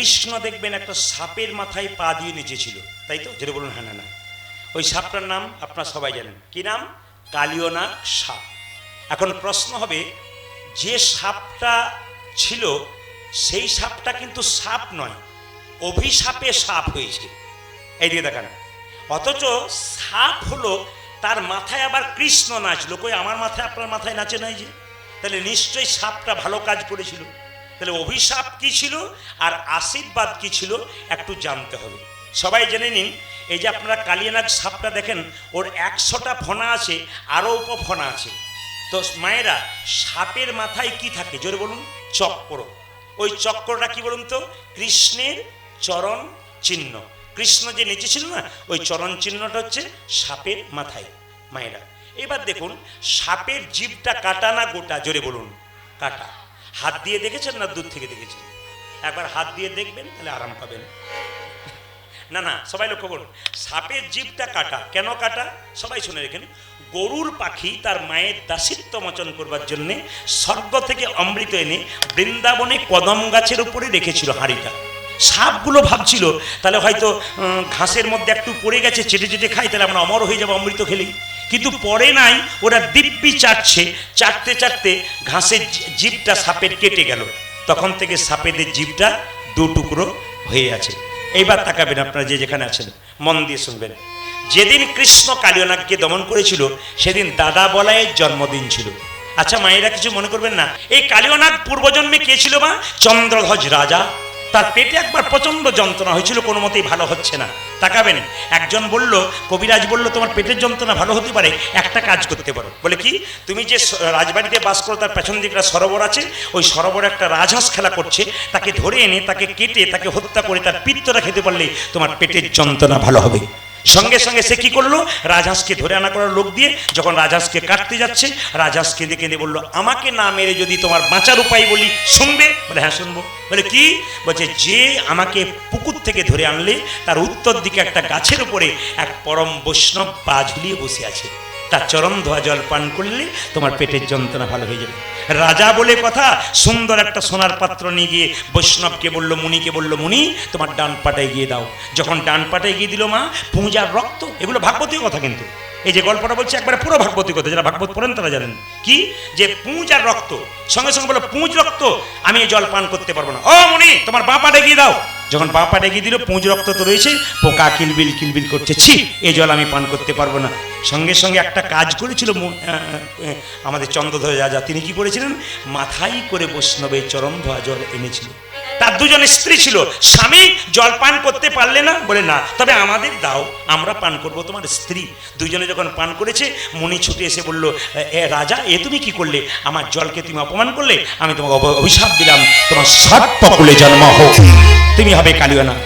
কৃষ্ণ দেখবেন একটা সাপের মাথায় পা দিয়ে নেচেছিল, তাই তো? যেটা বলুন হ্যাঁ না। ওই সাপটার নাম আপনারা সবাই জানেন, কি নাম? কালিয়নাগ সাপ। এখন প্রশ্ন হবে, যে সাপটা ছিল সেই সাপটা কিন্তু সাপ নয়, অভিশাপে সাপ হয়েছে। এইদিকে দেখান। অথচ সাপ হলো, তার মাথায় আবার কৃষ্ণ নাচলো। কই আমার মাথায় আপনার মাথায় নাচে নাই যে? তাহলে নিশ্চয়ই সাপটা ভালো কাজ করেছিল। তাহলে অভিশাপ কি ছিল আর আশীর্বাদ কি ছিল একটু জানতে হবে। সবাই জেনে নিন, এই যে আপনারা কালিয়ানাগ সাপটা দেখেন, ওর 100টা ফনা আছে, আরও উপফনা আছে। তো মায়েরা, সাপের মাথায় কি থাকে জোরে বলুন? চক্র। ওই চক্রটা কি বলুন তো? কৃষ্ণের চরণ চিহ্ন। কৃষ্ণ যে নেচেছিল না, ওই চরণ চিহ্নটা হচ্ছে সাপের মাথায়। মায়েরা এবার দেখুন, সাপের জিভটা কাটা না গোটা? জোরে বলুন। কাটা। হাত দিয়ে দেখেছেন না দূর থেকে দেখেছেন? একবার হাত দিয়ে দেখবেন, তাহলে আরাম পাবেন। না না, সবাই লক্ষ্য করুন, সাপের জিভটা কাটা। কেন কাটা? সবাই শুনে রেখেন। গরুর পাখি তার মায়ের দাসিত্ব মোচন করবার জন্যে স্বর্গ থেকে অমৃত এনে বৃন্দাবনে কদম গাছের উপরে রেখেছিল হাঁড়িটা। সাপগুলো ভাবছিল তাহলে হয়তো ঘাসের মধ্যে একটু পড়ে গেছে, চেটে চেটে খাই, তাহলে আমরা অমর হয়ে যাবো অমৃত খেলেই। কিন্তু পরে নাই, ওরা দিব্যি চাটছে, চাটতে চাটতে ঘাসের জিভটা সাপের কেটে গেল। তখন থেকে সাপেদের জিভটা দু টুকরো হয়ে আছে। এইবার তাকাবেন আপনারা যে যেখানে আছেন, মন দিয়ে শুনবেন। যেদিন কৃষ্ণ কালিয়নাগকে দমন করেছিল সেদিন দাদা বলায়ের জন্মদিন ছিল। আচ্ছা মায়েরা, কিছু মনে করবেন না, এই কালিয়নাগ পূর্বজন্মে কে ছিল মা? চন্দ্রধ্বজ রাজা। তার পেটে একবার প্রচন্ড যন্ত্রণা হয়েছিল, কোনো মতেই ভালো হচ্ছে না। তাকাবেন, একজন বলল, কবিরাজ বলল, তোমার পেটের যন্ত্রণা ভালো হতে পারে, একটা কাজ করতে পারো। বলে কি? তুমি যে রাজবাড়িতে বাস করো তার পেছন দিকে একটা সরোবর আছে, ওই সরোবরে একটা রাজহাঁস খেলা করছে, তাকে ধরে এনে তাকে কেটে তাকে হত্যা করে তার পিত্তটা খেতে পারলে তোমার পেটের যন্ত্রণা ভালো হবে। সঙ্গে সঙ্গে সে কি করলো? রাজহাঁসকে ধরে আনা করার লোক দিয়ে যখন রাজহাঁসকে কাটতে যাচ্ছে, রাজহাঁস কেঁদে কেঁদে বললো, আমাকে না মেরে যদি তোমার বাঁচার উপায় বলি শুনবে? বলে হ্যাঁ শুনবো। বলে কি? বলছে, যে আমাকে পুকুর থেকে ধরে আনলে তার উত্তর দিকে একটা গাছের উপরে এক পরম বৈষ্ণব পা ঝুলিয়ে বসে আছে, তার চরণ ধোয়া জল পান করলে তোমার পেটের যন্ত্রণা ভালো হয়ে যাবে। রাজা বলে কথা, সুন্দর একটা সোনার পাত্র নিয়ে গিয়ে বৈষ্ণবকে বললো, মুনিকে বললো, মুনি তোমার ডান পাটায় গিয়ে দাও। যখন ডান পাটায় গিয়ে দিল মা, পুঁজার রক্ত। এগুলো ভাগবতীয় কথা, কিন্তু এই যে গল্পটা বলছে একবারে পুরো ভাগবতীয় কথা, যারা ভাগবত পড়েন তারা জানেন কি, যে পুঁজার রক্ত। সঙ্গে সঙ্গে বললো, পুঁজ রক্ত, আমি এই জল পান করতে পারবো না। ও মুনি, তোমার বাঁ পাটায় গিয়ে দাও। যখন বাঁ পাটে গিয়ে দিল, পুঁজ রক্ত তো রয়েছে, পোকা কিলবিল কিলবিল করছে, ছি এই জল আমি পান করতে পারবো না। সঙ্গে সঙ্গে একটা কাজ করেছিল আমাদের চন্দ্রধ্বজ রাজা। তিনি কি করেছিলেন? মাথায় করে বৈষ্ণবের চরণ ধোয়া জল এনেছিল। তার দুজন স্ত্রী ছিল, স্বামী জল পান করতে পারলে না, বলে না তবে আমাদের দাও, আমরা পান করব। তোমার স্ত্রী দুইজনে যখন পান করেছে, মুনি ছুটে এসে বলল, রাজা এ তুমি কি করলে? আমার জলকে তুমি অপমান করলে, আমি তোমাকে অভিশাপ দিলাম, তোমার সর্পকুলে জন্ম হোক, তুমি হবে কালিয়নাগ।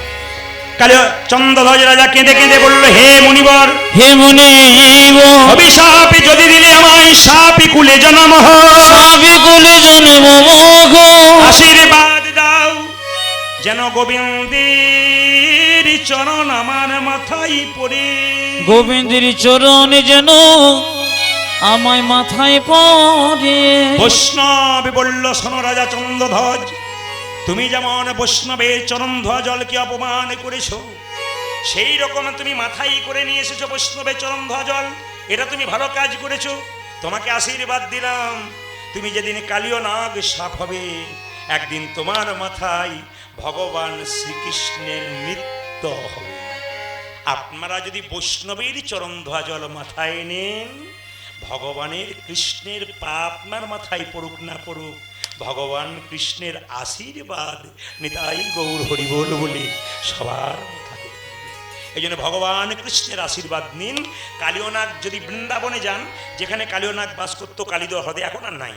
চন্দ্রধ্বজ রাজা কেঁদে কেঁদে বলল, হে মুনিবর, হে মুনি, অভিশাপ যদি দিলে আমায় সাপি কুলে জন্ম হোক, সাপি কুলে জন্ম হোক, আশীর্বাদ দাও যেন গোবিন্দের চরণ আমার মাথায় পড়ে, গোবিন্দের চরণে যেন আমায় মাথায় পড়ে। বৈষ্ণব বলল, শোনো রাজা চন্দ্রধ্বজ, তুমি যেমন বৈষ্ণবের চরণ ধোয়া জলকে অপমান করেছ, সেই রকম তুমি মাথায় করে নিয়ে এসেছো বৈষ্ণবের চরণ ধোয়া জল, এটা তুমি ভালো কাজ করেছো। তোমাকে আশীর্বাদ দিলাম, তুমি যেদিন কালিয়নাগ সাপ হবে, একদিন তোমার মাথায় ভগবান শ্রীকৃষ্ণের নৃত্য হবে। আপনারা যদি বৈষ্ণবের চরণ ধোয়া জল মাথায় নেন, ভগবানের কৃষ্ণের পাপ আপনার মাথায় পড়ুক না পড়ুক, ভগবান কৃষ্ণের আশীর্বাদ নিতাই গৌর হরিবোল বলে সবার মাথায়। এই জন্য ভগবান কৃষ্ণের আশীর্বাদ নিন। কালিয়নাগ যদি বৃন্দাবনে যান, যেখানে কালিয়নাগ বাস করতো কালিদহ হ্রদে, এখন আর নাই।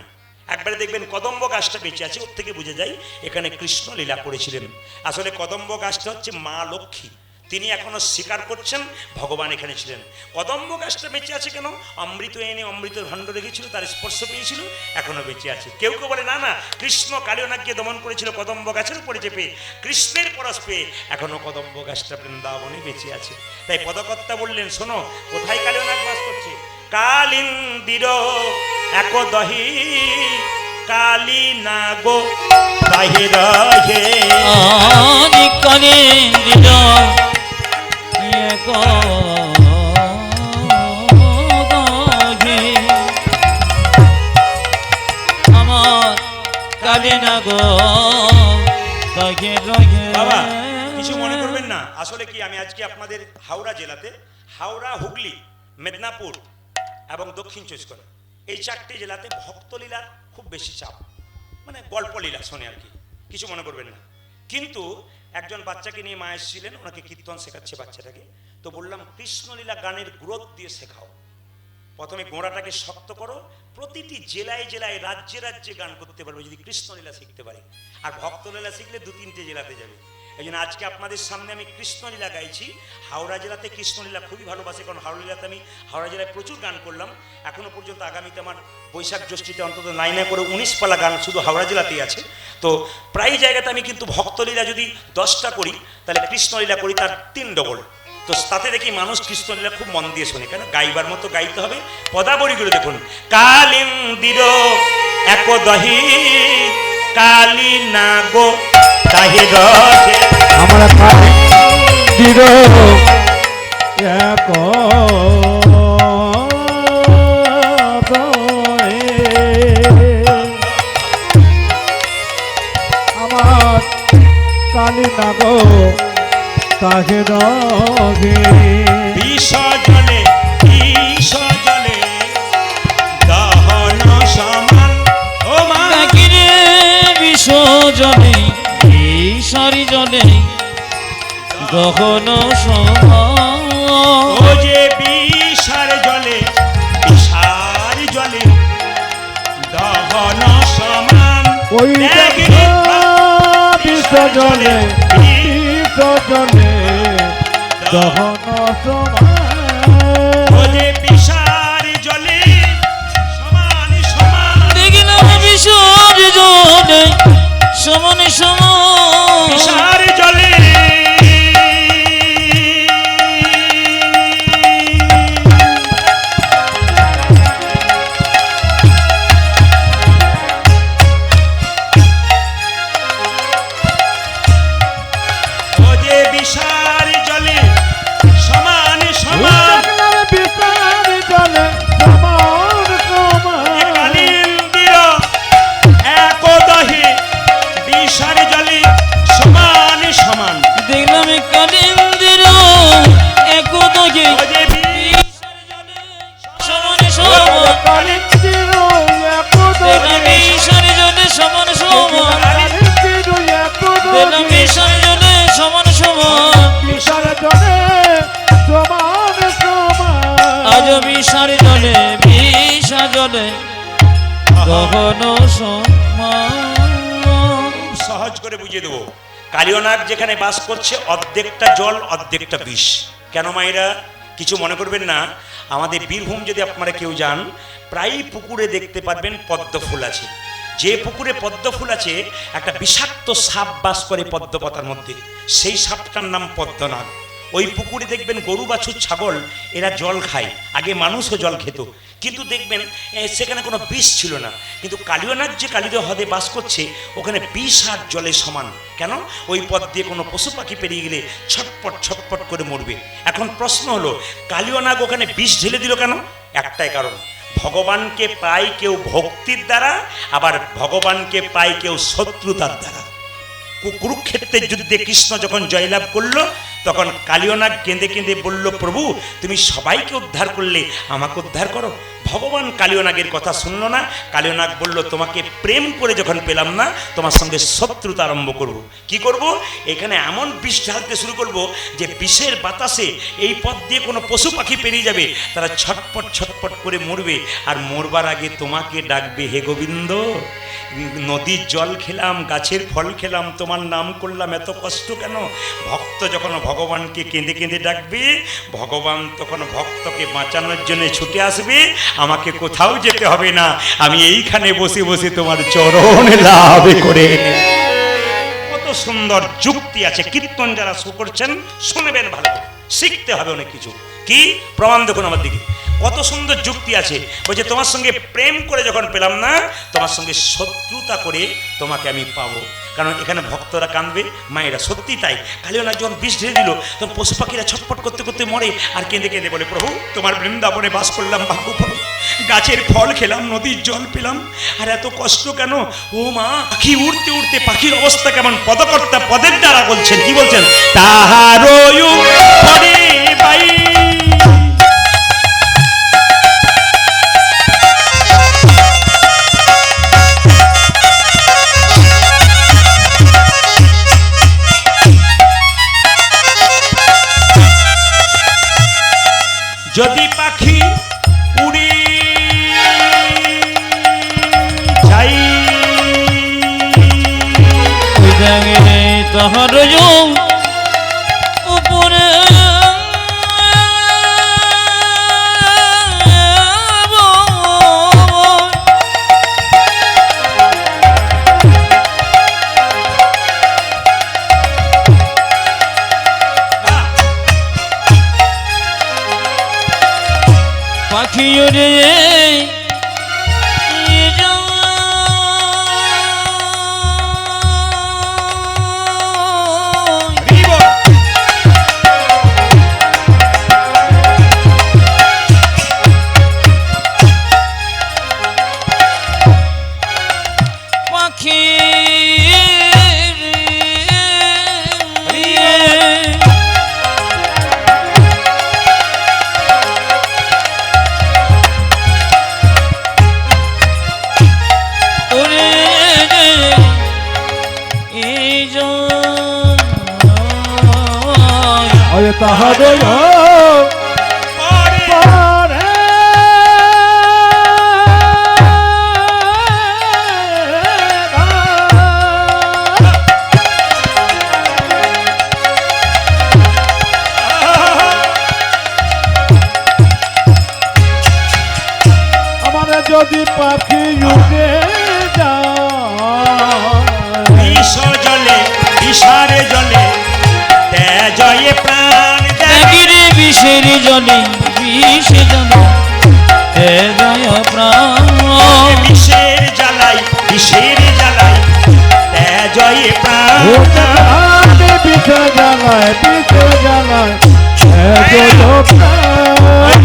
একবারে দেখবেন কদম্ব গাছটা বেঁচে আছে, ওর থেকে বুঝে যায় এখানে কৃষ্ণ লীলা করেছিলেন। আসলে কদম্ব গাছটা হচ্ছে মা লক্ষ্মী, তিনি এখনো স্বীকার করছেন ভগবান এখানে ছিলেন। কদম্ব গাছটা বেঁচে আছে কেন? অমৃত এনে অমৃতের ভাণ্ড রেখেছিল, তার স্পর্শ পেয়েছিল, এখনো বেঁচে আছে। কেউ কেউ বলে না না, কৃষ্ণ কালিয়নাগকে দমন করেছিল কদম্ব গাছের উপরে চেপে, কৃষ্ণের পরশ পেয়ে এখনো কদম্ব গাছটা বৃন্দাবনে বেঁচে আছে। তাই পদকর্তা বললেন, শোনো কোথায় কালিয়নাগ বাস করছে? কালিন্দির একদহি কালী নাগো তাহি রহে রহে বাবা কিছু মনে করবেন না, আসলে কি আমি আজকে আপনাদের হাওড়া জেলাতে, হাওড়া, হুগলি, মেদিনীপুর এবং দক্ষিণ চব্বিশ পরগনা এই চারটি জেলাতে ভক্তলীলার খুব বেশি চাপ, মানে গল্পলীলা শোনে আর কি, কিছু মনে করবেন না। কিন্তু একজন বাচ্চাকে নিয়ে মা এসেছিলেন, ওনাকে কীর্তন শেখাচ্ছে বাচ্চাটাকে, তো বললাম কৃষ্ণলীলা গানের গ্রোথ দিয়ে শেখাও। প্রথমে গোড়াটাকে শক্ত করো, প্রতিটি জেলায় জেলায় রাজ্যে রাজ্যে গান করতে পারবে যদি কৃষ্ণলীলা শিখতে পারে, আর ভক্তলীলা শিখলে 2-3টে জেলাতে যাবে। এই জন্য আজকে আপনাদের সামনে আমি কৃষ্ণলীলা গাইছি। হাওড়া জেলাতে কৃষ্ণলীলা খুবই ভালোবাসে, কারণ হাওড়া জেলাতে আমি হাওড়া জেলায় প্রচুর গান করলাম এখনো পর্যন্ত। আগামীতে আমার বৈশাখ জ্যৈষ্ঠীতে অন্তত 9 করে 19 পালা গান শুধু হাওড়া জেলাতেই আছে। তো প্রায় জায়গাতে আমি কিন্তু ভক্তলীলা যদি 10টা করি তাহলে কৃষ্ণলীলা করি তার 3 ডবল। তো তাতে দেখি মানুষ কৃষ্ণলীলা খুব মন দিয়ে শোনে, কেন গাইবার মতো গাইতে হবে। পদাবলীগুলো দেখুন, কালিন্দির একদহি কালী নাগো তাহে রহে। আমরা কালিন্দির এক আমার কালী নাগো তাহে রহে। বিষ জলে দহন সমান ও মা। নাকিরে বিষ জলে সারি জলে দহন সমান। ও যে বিষার জলে দহন সমান। ওই দেখি বিসর্জনে বিসর্জনে দহন সমান। ও যে বিষার জলে সমান সমান। দেখলাম বিষর জলে সমান সমান। বিষার জলে বিষার জলে সমান সমান। বিষার জলে সমান সমান। কালিন্দির একদহি বিষার জলে সমান সমান। দেখলাম কালিন্দির একদহি ও যে সমান সমান। কালিন্দির দেখলাম বিষর জলে সমান সমান। দেখলাম বিষর জলে সমান সমান। বিষার জলে সমান সমান। আজ বিষার জলে বিষা জলে দহন সমান। সহজ করে বুঝিয়ে দেবো, কালিয়নাগ যেখানে বাস করছে অর্ধেকটা জল অর্ধেকটা বিষ। কেন মায়েরা কিছু মনে করবেন না, আমাদের বীরভূম যদি আপনারা কেউ যান প্রায়ই পুকুরে দেখতে পারবেন পদ্ম ফুল আছে। যে পুকুরে পদ্ম ফুল আছে একটা বিষাক্ত সাপ বাস করে পদ্ম পাতার মধ্যে, সেই সাপটার নাম পদ্মনাগ। ওই পুকুরে দেখবেন গরু বাছুর ছাগল এরা জল খায়, আগে মানুষও জল খেত, কিন্তু দেখবেন সেখানে কোনো বিষ ছিল না। কিন্তু কালিয়নাগ যে কালিদহ হ্রদে বাস করছে ওখানে বিষ আর জলে সমান। কেন? ওই পথ দিয়ে কোনো পশু পাখি পেরিয়ে গেলে ছটপট ছটপট করে মরবে। এখন প্রশ্ন হলো কালিয়নাগ ওখানে বিষ ঢেলে দিল কেন? একটাই কারণ, ভগবানকে পায় কেউ ভক্তির দ্বারা, আবার ভগবানকে পায় কেউ শত্রুতার দ্বারা। কুরুক্ষেত্রের যুদ্ধে কৃষ্ণ যখন জয়লাভ করলো তখন কালিয়নাগ কেঁদে কেঁদে বলল, প্রভু তুমি সবাইকে উদ্ধার করলে, আমাকে উদ্ধার করো। ভগবান কালিয়নাগের কথা শুনলো না। কালিয়নাগ বলল, তোমাকে প্রেম করে যখন পেলাম না, তোমার সঙ্গে শত্রুতা আরম্ভ করব। কি করব? এখানে এমন বিষ ঢালতে শুরু করব যে বিষের বাতাসে এই পথ দিয়ে কোনো পশু পাখি পেরিয়ে যাবে, তারা ছটপট ছটপট করে মরবে, আর মরবার আগে তোমাকে ডাকবে, হে গোবিন্দ নদীর জল খেলাম, গাছের ফল খেলাম, তোমার নাম করলাম, এত কষ্ট কেন? ভক্ত যখন ভগবানকে কেঁদে কেঁদে ডাকবে, ভগবান তখন ভক্তকে বাঁচানোর জন্য ছুটে আসবে। আমাকে কোথাও যেতে হবে না, আমি এইখানে বসে বসে তোমার চরণ লাভ করে। কত সুন্দর যুক্তি আছে। কীর্তন যারা শো করছেন শুনবেন ভালো করে, শিখতে হবে অনেক কিছু। কি প্রমাণ দেখুন আমার দিকে, কত সুন্দর যুক্তি আছে। বলছে তোমার সঙ্গে প্রেম করে যখন পেলাম না, তোমার সঙ্গে শত্রুতা করে তোমাকে আমি পাবো। কারণ এখানে ভক্তরা কাঁদবে, মায়েরা সত্যি তাই। কালিয়ানাথ যখন বিষ ঢেলে দিল তখন পশু পাখিরা ছটফট করতে করতে মরে আর কেঁদে কেঁদে বলে, প্রভু তোমার বৃন্দাবনে বাস করলাম ভাগ্য ফল, গাছের ফল খেলাম, নদীর জল পেলাম, আর এত কষ্ট কেন? ও মা, পাখি উড়তে উড়তে পাখির অবস্থা কেমন? পদকর্তা পদের দ্বারা বলছেন, কি বলছেন? তাহার পরে বাই যদি পাখি উড়ে যাই তাহার উপরে পাখি উড়ে পাখি তাহার পরে আমাদের যদি পাখি উড়ে যায় বিষ জলে বিষারে জলে জয়ে প্রাণ ত্যাগিরে বিষের জলে বিষ জলে জয় প্রাণ বিষের জ্বালাই বিষের জ্বালাই জয়ে প্রাণ বিষ জ্বালায়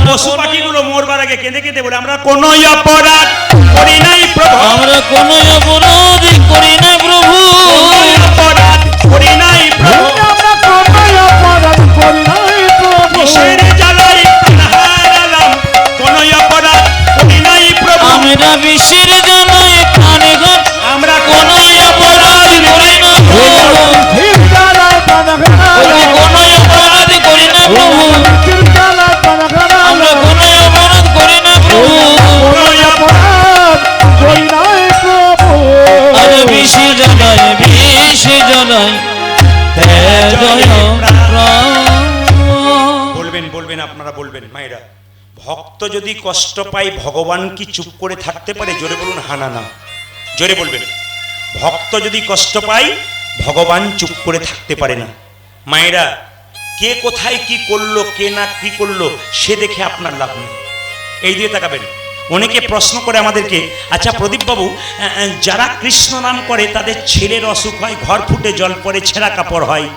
পশু পাখিগুলো মরবার আগে কেঁদে কেঁদে বলে, আমরা কোনো অপরাধ করি নাই প্রভু, আমরা কোন অপরাধ করি নাই প্রভু, অপরাধ করি নাই প্রভু, বিষের জ্বালাই প্রাণ হারালাম, কোনো অপরাধ করি নাই প্রভু, আমরা বিষের জ্বালায় প্রাণে ঘর, আমরা কোন অপরাধ করি না প্রভু, কোন অপরাধ করি না প্রভু, আমরা কোন অপরাধ করি না প্রভু, আর বিষে জ্বালায় জয় প্রাণ। বলবেন বলবেন আপনারা বলবেন মায়েরা, ভক্ত যদি কষ্ট পায় ভগবান কি চুপ করে থাকতে পারে? জোরে বলুন হানা না, জোরে বলবেন। ভক্ত যদি কষ্ট পায় ভগবান চুপ করে থাকতে পারে না। মায়েরা, কে কোথায় কি করলো, কে না কি করলো সে দেখে আপনার লাভ নেই, এই দিয়ে তাকাবেন। অনেকে প্রশ্ন করে আমাদেরকে, আচ্ছা প্রদীপবাবু, যারা কৃষ্ণ নাম করে তাদের ছেলের অসুখ হয়, ঘর ফুটে জল পড়ে, ছেঁড়া কাপড় হয়,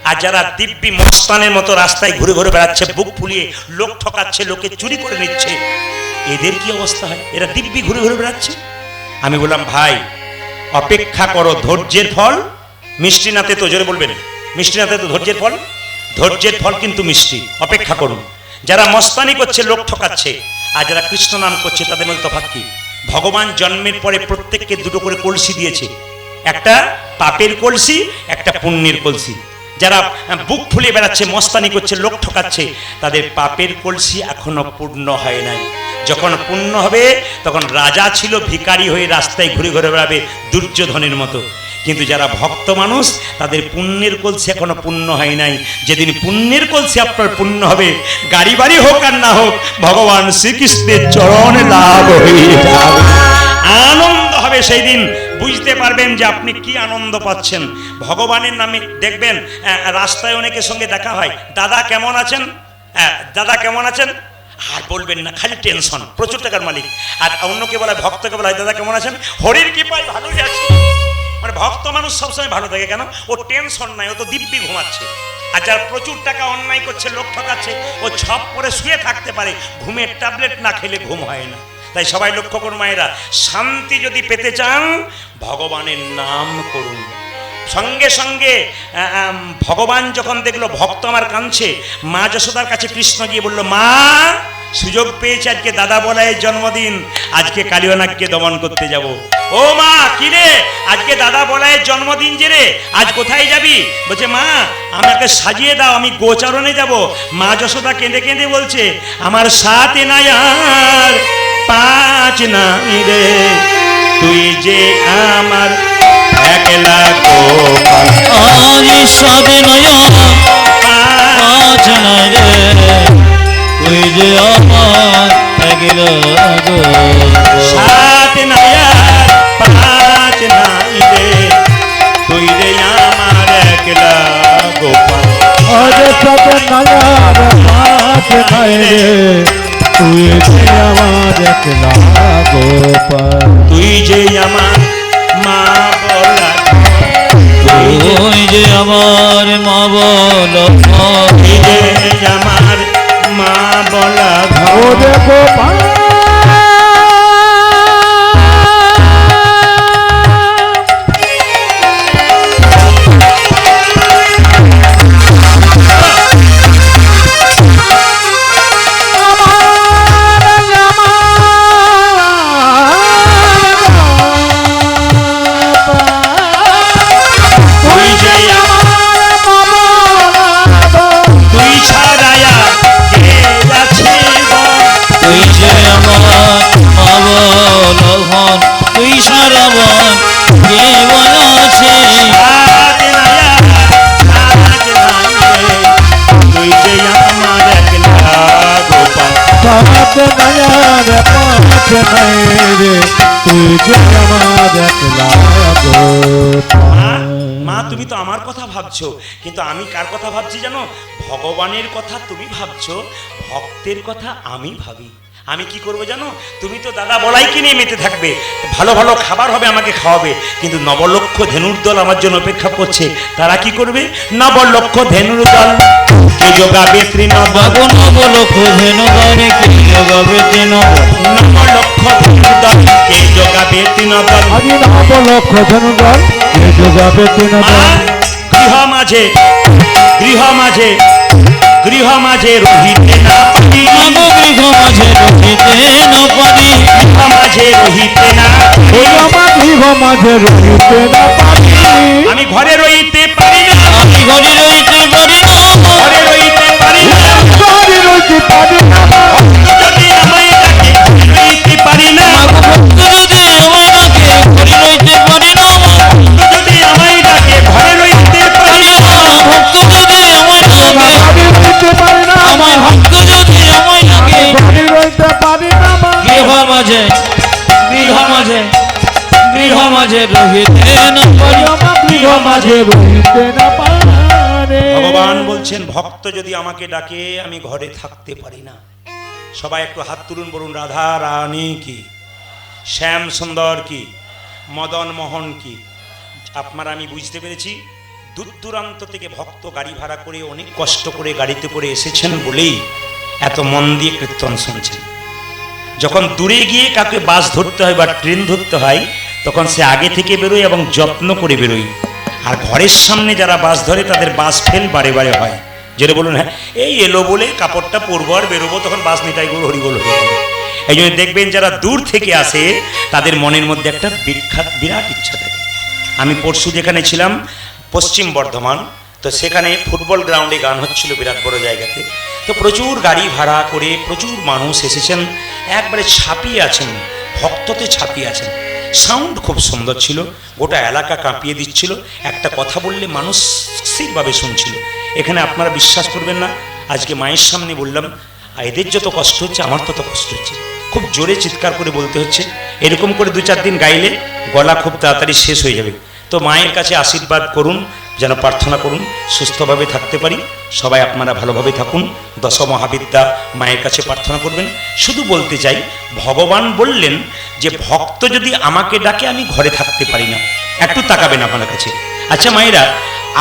আর যারা দিব্যি মস্তানের মতো রাস্তায় ঘুরে ঘুরে বেড়াচ্ছে, বুক ফুলিয়ে লোক ঠকাচ্ছে, লোকে চুরি করে নিচ্ছে, এদের কি অবস্থা হয়? এরা দিব্যি ঘুরে ঘুরে বেড়াচ্ছে। আমি বললাম, ভাই অপেক্ষা করো, ধৈর্যের ফল মিষ্টি নাতে তো, জোরে বলবেন, মিষ্টি নাতে তো ধৈর্যের ফল, ধৈর্যের ফল কিন্তু মিষ্টি, অপেক্ষা করুন। যারা মস্তানি করছে, লোক ঠকাচ্ছে, আর যারা কৃষ্ণ নাম করছে তাদের মধ্যে তফাৎ কি? ভগবান জন্মের পরে প্রত্যেককে দুটো করে কলসি দিয়েছে, একটা পাপের কলসি, একটা পুণ্যের কলসি। যারা বুক ফুলিয়ে বেড়াচ্ছে, মস্তানি করছে, লোক ঠকাচ্ছে, তাদের পাপের কলসি এখনো পূর্ণ হয় নাই। যখন পূর্ণ হবে তখন রাজা ছিল ভিখারি হয়ে রাস্তায় ঘুরে ঘুরে বেড়াবে দুর্যোধনের মতো। কিন্তু যারা ভক্ত মানুষ তাদের পুণ্যের কলসি এখনো পূর্ণ হয় নাই। যেদিন পুণ্যের কলসি আপনার পূর্ণ হবে, গাড়ি বাড়ি হোক আর না হোক, ভগবান শ্রীকৃষ্ণের চরণ লাভ হয়ে যাবে, আনন্দ হবে। সেই দিন বুঝতে পারবেন যে আপনি কি আনন্দ পাচ্ছেন ভগবানের নামে। দেখবেন রাস্তায় অনেকের সঙ্গে দেখা হয়, দাদা কেমন আছেন, দাদা কেমন আছেন, আর বলবেন না, খালি টেনশন, প্রচুর টাকার মালিক। আর অন্যকে বলা, ভক্তকে বলা, দাদা কেমন আছেন, হরির কৃপায় ভালোই আছে। মানে ভক্ত মানুষ সবসময় ভালো থাকে কেন? ও টেনশন নাই, ও তো দিব্যি ঘুমাচ্ছে। আর যার প্রচুর টাকা অন্যায় করছে, লোক ঠকাচ্ছে, ও ছপ করে শুয়ে থাকতে পারে, ঘুমের ট্যাবলেট না খেলে ঘুম হয় না। তাই সবাই লক্ষ্য করুন মায়েরা, শান্তি যদি পেতে চান ভগবানের নাম করুন। সঙ্গে সঙ্গে ভগবান যখন দেখলো ভক্ত আমার কাঁদছে, মা যশোদার কাছে কৃষ্ণ গিয়ে বলল, মা সুযোগ পেয়েছে, আজকে দাদা বলাইয়ের জন্মদিন, আজকে কালিয়নাগকে দমন করতে যাব। ও মা, কি রে, আজকে দাদা বলাইয়ের জন্মদিন যে রে, আজ কোথায় যাবি? বলছে, মা আমাকে সাজিয়ে দাও, আমি গোচারণে যাব। মা যশোদা কেঁদে কেঁদে বলছে, আমার সাথে নাই আর পাঁচ নাই রে, তুই যে আমার একলা গোপাল। আজ সাথে নয় পাঁচ নাই রে, তুই যে আমার একলা গোপাল। সাথে নাই আর পাঁচ নাই রে, তুই যে আমার একলা গোপাল। আরে সাথে নয়ার পাঁচ নাই রে, তুই যে আমার একলা গোপাল। তুই যে আমার মা বলা, তুই যে আমার মা বল, তুই যে আমার মা বলা ওরে গোপাল তুই যে তুই ছাড়ায়া কে আছে বল? তুই যে আমার মা বল, তুই সারা বল কে বল আছে। সাথ নাই আর সাথ নাই রে, তুই যে আমার একলা গোপাল। সাথ নয়ার পাঁচ নাই রে, তুই যে আমার একলা মা, গোপাল। মা তুমি তো আমার কথা ভাবছো, কিন্তু আমি কার কথা ভাবছি জানো? ভগবানের কথা তুমি ভাবছো, ভক্তের কথা আমি ভাবি। আমি কি করবো জানো? তুমি তো দাদা বলাইকে নিয়ে মেতে থাকবে, ভালো ভালো খাবার হবে, আমাকে খাওয়াবে, কিন্তু নবলক্ষ ধেনুর দল আমার জন্য অপেক্ষা করছে। তারা কি করবে? নবলক্ষ ধেনুর দল কে যোগাবে তৃণবল, বাবু নবল খোঁজেন দরে কে যোগাবে তৃণবল। নবলক্ষ ধেনুর দল কে যোগাবে তৃণবল। আজি নব লক্ষ ধনুগণ কে যোগাবে তিন মা, গৃহ মাঝে গৃহ মাঝে গৃহ মাঝে রহিতে না পারি, মাগো গৃহ মাঝে রহিতে না পারি, গৃহ মাঝে রহিতে না পারি। আমার গৃহ মাঝে রহিতে না পারি। আমি ঘরে রইতে পারি না, আমি ঘরে রইতে পারি না, ঘরে রইতে পারি না, ঘরে রইতে পারি না। যদি আমায় ডাকে ঘরে রইতে পারি না, মাগো ভক্ত যদি আমায় ডাকে ঘরে রইতে পারি না, যদি আমায় ডাকে ঘরে রইতে পারি না। ভক্ত যদি আমায় ডাকে, ঘরে রইতে পারি না। আমায় ভক্ত যদি আমায় ডাকে, ঘরে রইতে পারি না। গৃহ মাঝে গৃহ মাঝে গৃহ মাঝে রহিতে না পারি, আমার গৃহ মাঝে রহিতে না পারে। ভগবান বলছেন, ভক্ত যদি আমাকে ডাকে আমি ঘরে থাকতে পারি না। সবাই একটু হাত তুলুন, বলুন রাধা রানী কি, শ্যাম সুন্দর কি, মদন মোহন কি। আপনারা, আমি বুঝতে পেরেছি দূর দূরান্ত থেকে ভক্ত গাড়ি ভাড়া করে অনেক কষ্ট করে গাড়িতে করে এসেছেন বলেই এত মন দিয়ে কীর্তন শুনছেন। যখন দূরে গিয়ে কাউকে বাস ধরতে হয় বা ট্রেন ধরতে হয়, তখন সে আগে থেকে বেরোয় এবং যত্ন করে বেরোয়। আর ঘরের সামনে যারা বাস ধরে তাদের বাস ফেল বারে বারে হয়। যেটা বলুন, হ্যাঁ এই এলো বলে কাপড়টা পরবো আর বেরোবো, তখন বাস নিতাই গুলো হরিবল হয়ে গেল। এই জন্য দেখবেন যারা দূর থেকে আসে তাদের মনের মধ্যে একটা বিরাট ইচ্ছা থাকে। আমি পরশু যেখানে ছিলাম পশ্চিম বর্ধমান, তো সেখানে ফুটবল গ্রাউন্ডে গান হচ্ছিল বিরাট বড় জায়গাতে। তো প্রচুর গাড়ি ভাড়া করে প্রচুর মানুষ এসেছেন, একবারে ছাপিয়ে আছেন, ভক্ততে ছাপিয়ে আছেন। সাউন্ড খুব সুন্দর ছিল, গোটা এলাকা কাঁপিয়ে দিচ্ছিল। একটা কথা বললে মানুষ স্থিরভাবে শুনছিল। এখানে আপনারা বিশ্বাস করবেন না, আজকে মায়ের সামনে বললাম, এদের যত কষ্ট হচ্ছে আমার তত কষ্ট হচ্ছে। খুব জোরে চিৎকার করে বলতে হচ্ছে। এরকম করে 2-4 দিন গাইলে গলা খুব তাড়াতাড়ি শেষ হয়ে যাবে। তো মায়ের কাছে আশীর্বাদ করুন যেন প্রার্থনা করুন সুস্থভাবে থাকতে পারি। সবাই আপনারা ভালোভাবে থাকুন। দশ মহাবিদ্যা মায়ের কাছে প্রার্থনা করবেন। শুধু বলতে চাই, ভগবান বললেন যে ভক্ত যদি আমাকে ডাকে আমি ঘরে থাকতে পারি না। একটু তাকাবেন আপনার কাছে। আচ্ছা মায়েরা,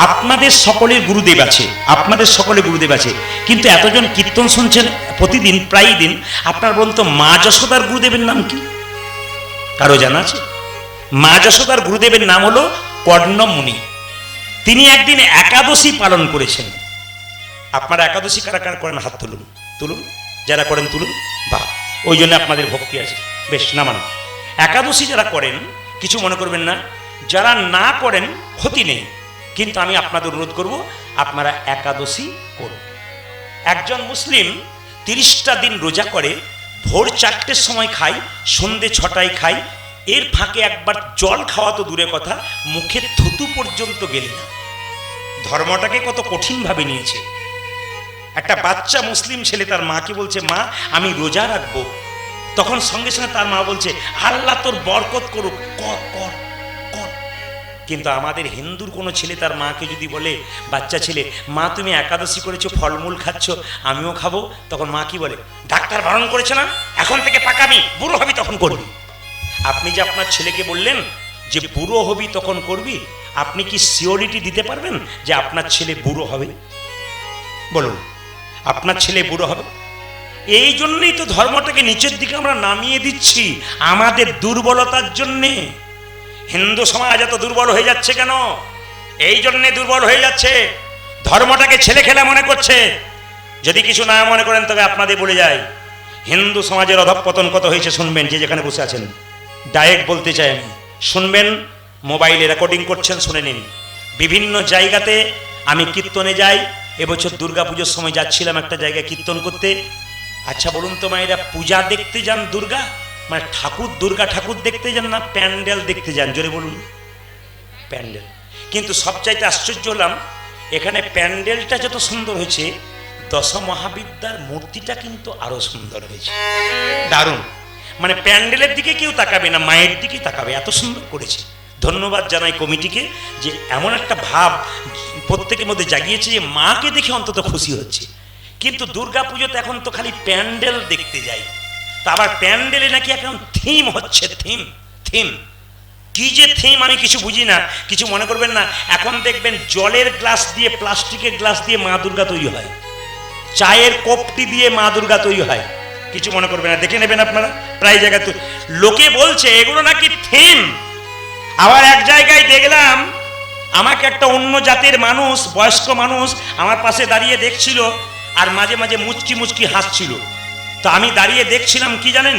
আপনাদের সকলের গুরুদেব আছে, আপনাদের সকলের গুরুদেব আছে, কিন্তু এতজন কীর্তন শুনছেন প্রতিদিন প্রায় দিন, আপনার বলুন তো মা যশোদার গুরুদেবের নাম কি? কারো জানা আছে? মা যশোদার গুরুদেবের নাম হলো কর্ণমুনি। তিনি একদিন একাদশী পালন করেছেন। আপনারা একাদশী কারা কারা করেন হাত তুলুন, তুলুন, যারা করেন তুলুন। বাহ, ওই জন্য আপনাদের ভক্তি আছে, বেশ নামান। একাদশী যারা করেন কিছু মনে করবেন না, যারা না করেন ক্ষতি নেই, কিন্তু আমি আপনাদের অনুরোধ করব আপনারা একাদশী করুন। একজন মুসলিম 30টা দিন রোজা করে, ভোর 4টের সময় খায়, সন্ধে 6টায় খায়, এর ফাঁকে একবার জল খাওয়া তো দূরের কথা, মুখে থুতু পর্যন্ত গেলে না। ধর্মটাকে কত কঠিনভাবে নিয়েছে। একটা বাচ্চা মুসলিম ছেলে তার মাকে বলছে, মা আমি রোজা রাখবো। তখন সঙ্গে সঙ্গে তার মা বলছে, আল্লাহ তোর বরকত করুক, কর কর কর। কিন্তু আমাদের হিন্দুর কোনো ছেলে তার মাকে যদি বলে, বাচ্চা ছেলে, মা তুমি একাদশী করেছো, ফলমূল খাচ্ছ, আমিও খাবো, তখন মা কি বলে, ডাক্তার বারণ করেছে না, এখন থেকে পাকামি, বুড়ো হবি তখন করবি। আপনি যে আপনার ছেলেকে বললেন যে বুড়ো হবি তখন করবি, আপনি কি সিওরিটি দিতে পারবেন যে আপনার ছেলে বুড়ো হবে? বলুন, আপনার ছেলে বুড়ো হবে? এই জন্যই তো ধর্মটাকে নিচের দিকে আমরা নামিয়ে দিচ্ছি, আমাদের দুর্বলতার জন্যে। হিন্দু সমাজ এত দুর্বল হয়ে যাচ্ছে কেন? এই জন্যে দুর্বল হয়ে যাচ্ছে, ধর্মটাকে ছেলে খেলা মনে করছে। যদি কিছু না মনে করেন তবে আপনাদের বলে যায়, হিন্দু সমাজের অধঃপতন কত হয়েছে শুনবেন, যে যেখানে বসে আছেন। ডাইরেক্ট বলতে চাই আমি, শুনবেন, মোবাইলে রেকর্ডিং করছেন, শুনে নিন। বিভিন্ন জায়গাতে আমি কীর্তনে যাই, এবছর দুর্গাপুজোর সময় যাচ্ছিলাম একটা জায়গায় কীর্তন করতে। আচ্ছা বলুন তো মায়েরা, পূজা দেখতে যান দুর্গা, মানে ঠাকুর, দুর্গা ঠাকুর দেখতে যান না প্যান্ডেল দেখতে যান? জোরে বলুন। প্যান্ডেল। কিন্তু সবচাইতে আশ্চর্য হলাম, এখানে প্যান্ডেলটা যত সুন্দর হয়েছে, দশ মহাবিদ্যার মূর্তিটা কিন্তু আরো সুন্দর হয়েছে, দারুণ। মানে প্যান্ডেলের দিকে কেউ তাকাবে না, মায়ের দিকে তাকাবে, এত সুন্দর করেছে। ধন্যবাদ জানাই কমিটিকে, যে এমন একটা ভাব প্রত্যেকের মধ্যে জাগিয়েছে যে মাকে দেখে অন্তত খুশি হচ্ছে। কিন্তু দুর্গা পুজোতে এখন তো খালি প্যান্ডেল দেখতে যাই, তা আবার প্যান্ডেলে নাকি এখন থিম হচ্ছে, থিম থিম কি যে থিম আমি কিছু বুঝি না। কিছু মনে করবেন না, এখন দেখবেন জলের গ্লাস দিয়ে, প্লাস্টিকের গ্লাস দিয়ে মা দুর্গা তৈরি হয়, চায়ের কপটি দিয়ে মা দুর্গা তৈরি হয়। কিছু মনে করবেন না, দেখে নেবেন আপনারা, প্রায় জায়গায় তো লোকে বলছে এগুলো নাকি থিম। আবার এক জায়গায় দেখলাম, আমাকে একটা অন্য জাতের মানুষ, বয়স্ক মানুষ আমার পাশে দাঁড়িয়ে দেখছিল, আর মাঝে মাঝে মুচকি মুচকি হাসছিল। তো আমি দাঁড়িয়ে দেখছিলাম, কি জানেন,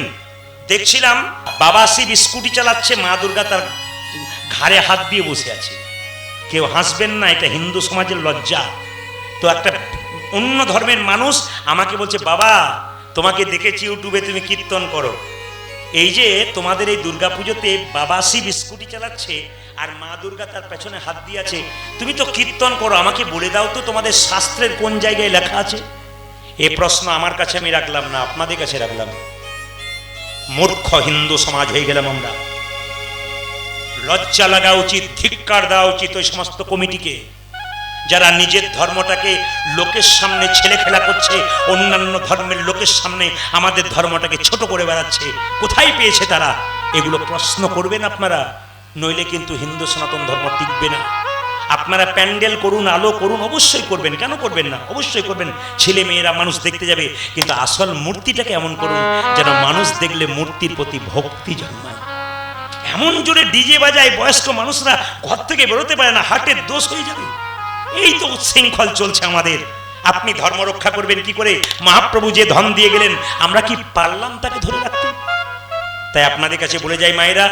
দেখছিলাম বাবা শিব স্কুটি চালাচ্ছে, মা দুর্গা তার ঘাড়ে হাত দিয়ে বসে আছে। কেউ হাসবেন না, এটা হিন্দু সমাজের লজ্জা। তো একটা অন্য ধর্মের মানুষ আমাকে বলছে, বাবা তোমাকে দেখেছি ইউটিউবে, তুমি কীর্তন করো, এই যে তোমাদের এই দুর্গাপুজোতে বাবা শিব স্কুটি চালাচ্ছে আর মা দুর্গা তার পেছনে হাত দিয়ে আছে, তুমি তো কীর্তন করো, আমাকে বলে দাও তো তোমাদের শাস্ত্রের কোন জায়গায় লেখা আছে? এ প্রশ্ন আমার কাছে আমি রাখলাম না, আপনাদের কাছে রাখলাম। মূর্খ হিন্দু সমাজ হয়ে গেলাম আমরা। লজ্জা লাগা উচিত, ধিক্কার দেওয়া উচিত ওই সমস্ত কমিটিকে, যারা নিজের ধর্মটাকে লোকের সামনে ছেলে খেলা করছে, অন্যান্য ধর্মের লোকের সামনে আমাদের ধর্মটাকে ছোট করে বেড়াচ্ছে। কোথায় পেয়েছে তারা? এগুলো প্রশ্ন করবেন আপনারা, নইলে কিন্তু হিন্দু সনাতন ধর্ম টিকবে না। আপনারা প্যান্ডেল করুন, আলো করুন, অবশ্যই করবেন, কেন করবেন না, অবশ্যই করবেন। ছেলে মেয়েরা মানুষ দেখতে যাবে, কিন্তু আসল মূর্তিটাকে এমন করুন যেন মানুষ দেখলে মূর্তির প্রতি ভক্তি জন্মায়। এমন জোরে ডিজে বাজায়, বয়স্ক মানুষরা ঘর থেকে বেরোতে পারে না, হার্টের দোষ হয়ে যাবে। এই তো উচ্ছৃঙ্খল চলছে আমাদের। আপনি ধর্ম রক্ষা করবেন কি করে? মহাপ্রভু যে ধন দিয়ে গেলেন, আমরা কি পারলাম তাকে ধরে রাখতে? তাই আপনাদের কাছে বলে যাই মায়েরা,